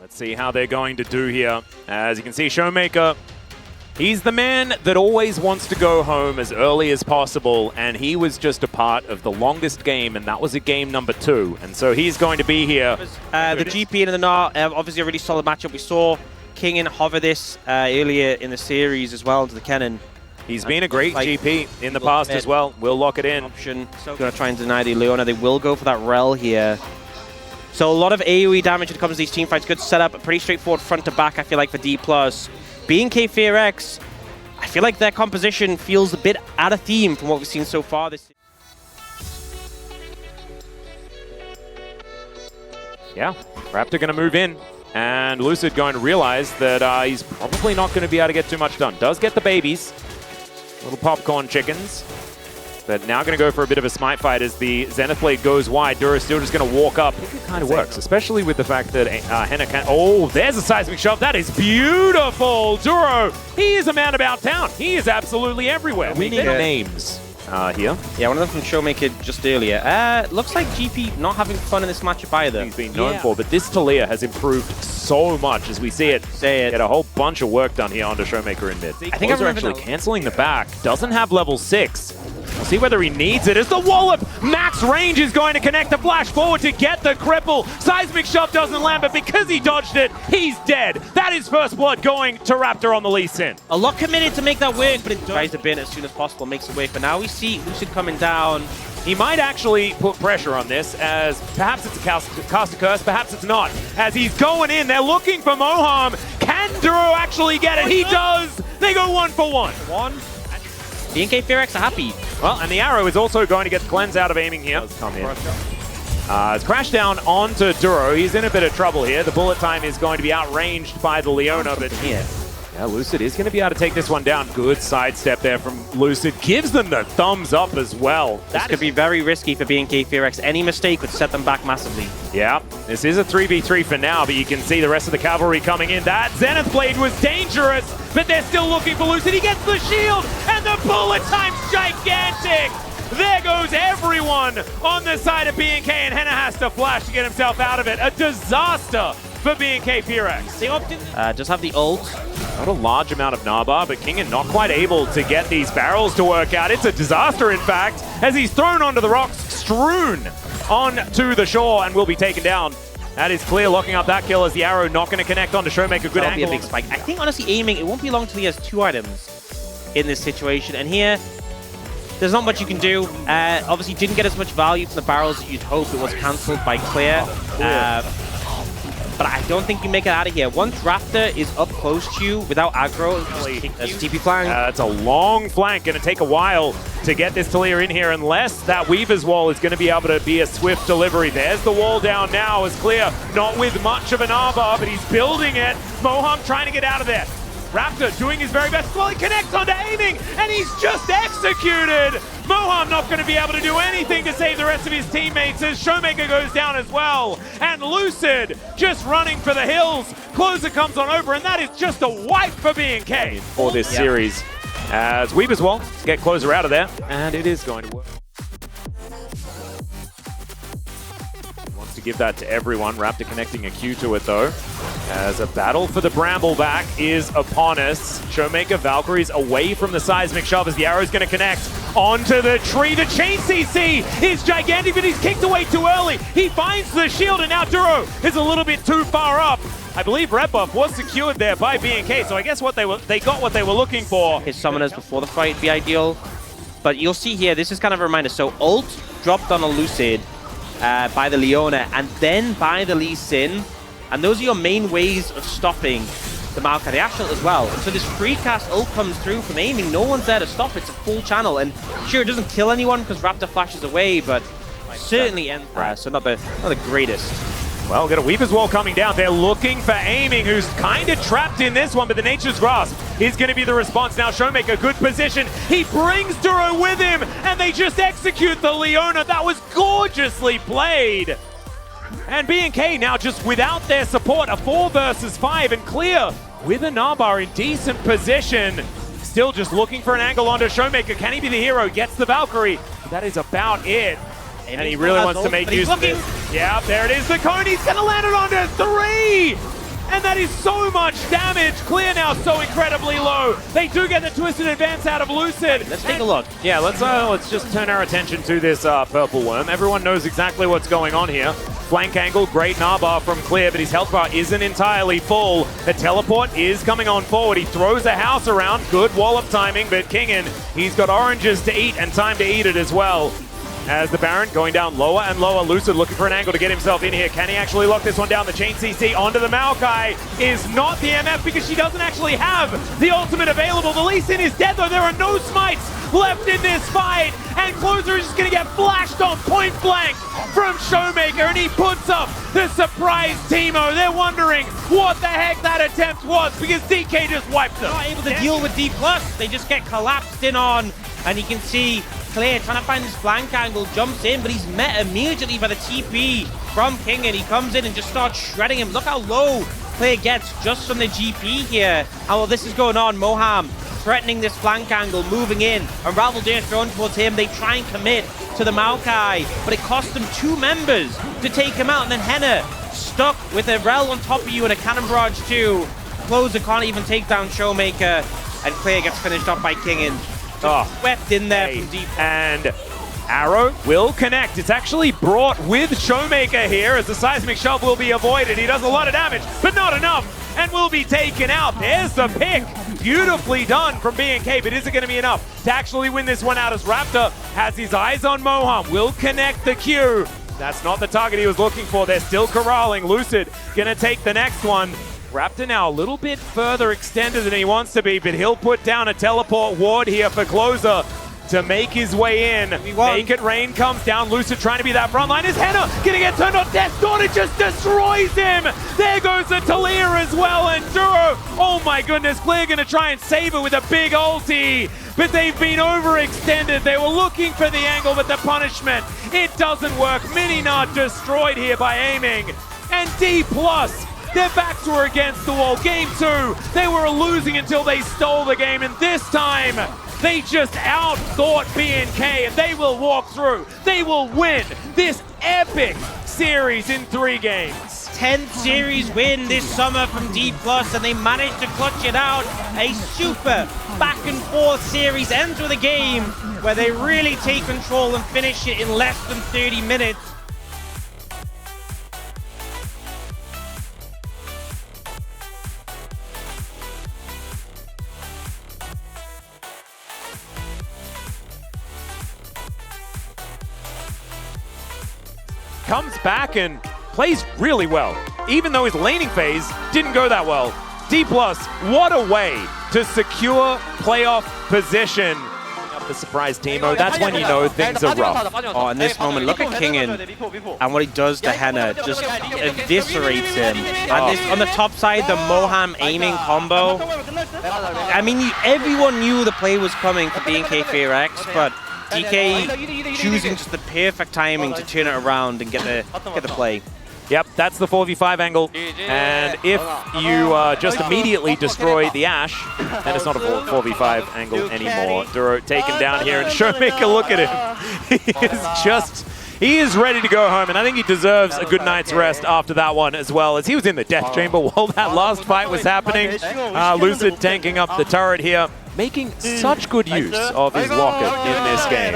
Let's see how they're going to do here. As you can see, Showmaker, he's the man that always wants to go home as early as possible, and he was just a part of the longest game, and that was a game number 2. And so he's going to be here. The GP and the NAR, obviously a really solid matchup. We saw Kingen hover this earlier in the series as well into the Kennen. He's been a great GP in the past as well. We'll lock it in. Option. So going to try and deny the Leona. They will go for that Rel here. So a lot of AoE damage when it comes to these team fights. Good setup, pretty straightforward front to back, I feel like, for D+. B&K Fear X, I feel like their composition feels a bit out of theme from what we've seen so far this season. Yeah, Raptor going to move in, and Lucid going to realize that he's probably not going to be able to get too much done. Does get the babies, little popcorn chickens, but now going to go for a bit of a smite fight as the Zenith Blade goes wide. Duro still just going to walk up. I think it kind of works, especially with the fact that Henna can... Oh, there's a seismic shove. That is beautiful. Duro, he is a man about town. He is absolutely everywhere. We need names here. Yeah, one of them from Showmaker just earlier. Looks like GP not having fun in this matchup either. He's been known for, but this Talia has improved so much as we see it. Get a whole bunch of work done here onto Showmaker in mid. I think I'm actually canceling the back. Doesn't have level 6. We'll see whether he needs it as the wallop. Max range is going to connect the flash forward to get the cripple. Seismic shove doesn't land, but because he dodged it, he's dead. That is first blood going to Raptor on the Lee Sin. A lot committed to make that work, but it tries to bin as soon as possible, makes it work. But now we see Lucid coming down. He might actually put pressure on this, as perhaps it's a cast a curse, perhaps it's not. As he's going in, they're looking for Moham. Can Duro actually get it? He does! They go 1 for 1. B&K Fear X are happy. Well, and the arrow is also going to get the cleanse out of aiming here. Come in. It's crashed down onto Duro. He's in a bit of trouble here. The bullet time is going to be outranged by the Leona, but here. Yeah, Lucid is going to be able to take this one down. Good sidestep there from Lucid. Gives them the thumbs up as well. This could be very risky for B&K Fear X. Any mistake would set them back massively. Yeah, this is a 3v3 for now, but you can see the rest of the cavalry coming in. That Zenith Blade was dangerous, but they're still looking for Lucid. He gets the shield, and the bullet time's gigantic. There goes everyone on the side of B&K, and Henna has to flash to get himself out of it. A disaster for B&K Fear X. They just have the ult. Not a large amount of Narbar, but Kingen not quite able to get these barrels to work out. It's a disaster, in fact, as he's thrown onto the rocks, strewn onto the shore, and will be taken down. That is clear, locking up that kill as the arrow not going to connect onto Showmaker. Good That'll angle. Be a big spike. I think, honestly, aiming, it won't be long till he has 2 items in this situation. And here, there's not much you can do. Obviously, didn't get as much value from the barrels as you'd hope. It was cancelled by Clear. But I don't think you make it out of here. Once Raptor is up close to you without aggro, that's a TP flank. It's a long flank, going to take a while to get this Talia in here, unless that Weaver's wall is going to be able to be a swift delivery. There's the wall down now as Clear, not with much of an armbar, but he's building it. Moham trying to get out of there. Raptor doing his very best. Well, he connects onto aiming, and he's just executed. Moham not going to be able to do anything to save the rest of his teammates as Showmaker goes down as well. And Lucid just running for the hills. Closer comes on over, and that is just a wipe for B&K for this series. As Weaver's wall to get Closer out of there, and it is going to work. Wants to give that to everyone. Raptor connecting a Q to it though. As a battle for the Brambleback is upon us. Showmaker Valkyries away from the seismic shove as the arrow's going to connect onto the tree. The chain CC is gigantic, but he's kicked away too early. He finds the shield, and now Duro is a little bit too far up. I believe red buff was secured there by B&K, so I guess they got what they were looking for. His summoners before the fight be ideal. But you'll see here, this is kind of a reminder. So ult dropped on a Lucid by the Leona, and then by the Lee Sin. And those are your main ways of stopping the Maokai, the Ashnot as well. And so this free cast ult comes through from aiming. No one's there to stop it. It's a full channel. And sure, it doesn't kill anyone because Raptor flashes away, but certainly ends. So not the greatest. Well, got a Weaver's Wall coming down. They're looking for aiming, who's kind of trapped in this one, but the Nature's Grasp is going to be the response. Now Showmaker, good position. He brings Duro with him, and they just execute the Leona. That was gorgeously played. And B&K now just without their support, a 4 versus 5, and Clear with a Narbar in decent position. Still just looking for an angle onto Showmaker. Can he be the hero? Gets the Valkyrie. That is about it. And he really wants to make use of this. Yeah, there it is. The cone. He's going to land it onto 3. That is so much damage. Clear now so incredibly low. They do get the twisted advance out of Lucid. Let's take a look. Yeah, let's just turn our attention to this purple worm. Everyone knows exactly what's going on here. Flank angle, great Narbar from Clear, but his health bar isn't entirely full. The teleport is coming on forward. He throws a house around. Good wallop timing, but Kingen, he's got oranges to eat and time to eat it as well. As the Baron going down lower and lower. Lucid looking for an angle to get himself in here. Can he actually lock this one down? The chain CC onto the Maokai is not the MF because she doesn't actually have the ultimate available. The Lee Sin is dead though. There are no smites left in this fight. And Closer is just going to get flashed on point blank from Showmaker. And he puts up the surprise Teemo. They're wondering what the heck that attempt was because DK just wiped them. Not able to deal with D+. They just get collapsed in on. And you can see Clear trying to find his flank angle, jumps in, but he's met immediately by the TP from King, and he comes in and just starts shredding him. Look how low Clear gets just from the GP here. And while this is going on, Moham threatening this flank angle, moving in, and Raveldir thrown towards him. They try and commit to the Maokai, but it cost them 2 members to take him out, and then Henna stuck with a Rel on top of you and a Cannon Barrage too. Closer can't even take down Showmaker, and Clear gets finished off by Kingen. Swept in there from deep. And Arrow will connect. It's actually brought with Showmaker here as the seismic shove will be avoided. He does a lot of damage, but not enough, and will be taken out. There's the pick. Beautifully done from BNK, but is it going to be enough to actually win this one out as Raptor has his eyes on Moham, will connect the Q. That's not the target he was looking for. They're still corralling. Lucid going to take the next one. Raptor now a little bit further extended than he wants to be, but he'll put down a teleport ward here for Closer to make his way in. Make it rain comes down. Lucid trying to be that front line. Is Henna gonna get turned on? Death Daughter just destroys him. There goes the Talir as well, and Duro. Oh my goodness, Clear gonna try and save it with a big ulti, but they've been overextended. They were looking for the angle, but the punishment, it doesn't work. Mini-Nut destroyed here by Aiming, and D+. Their backs were against the wall. Game 2, they were losing until they stole the game, and this time, they just outthought BNK, and they will walk through. They will win this epic series in 3 games. 10th series win this summer from D+, and they managed to clutch it out. A super back and forth series ends with a game where they really take control and finish it in less than 30 minutes. Comes back and plays really well, even though his laning phase didn't go that well. D+, what a way to secure playoff position. Up the surprise Teemo, that's when you know things are rough. Oh, in this moment, look at Kingen and what he does to Henna, just eviscerates him. And this, on the top side, the Moham aiming combo. I mean, everyone knew the play was coming for BNK FearX, but DK choosing just the perfect timing to turn it around and get the play. Yep, that's the 4v5 angle. And if you just immediately destroy the Ashe, then it's not a 4v5 angle anymore. Duro taken down here, and Showmaker, look at him. He is ready to go home, and I think he deserves a good night's rest after that one as well, as he was in the death chamber while that last fight was happening. Lucid tanking up the turret here, making such good use of his locket in this game.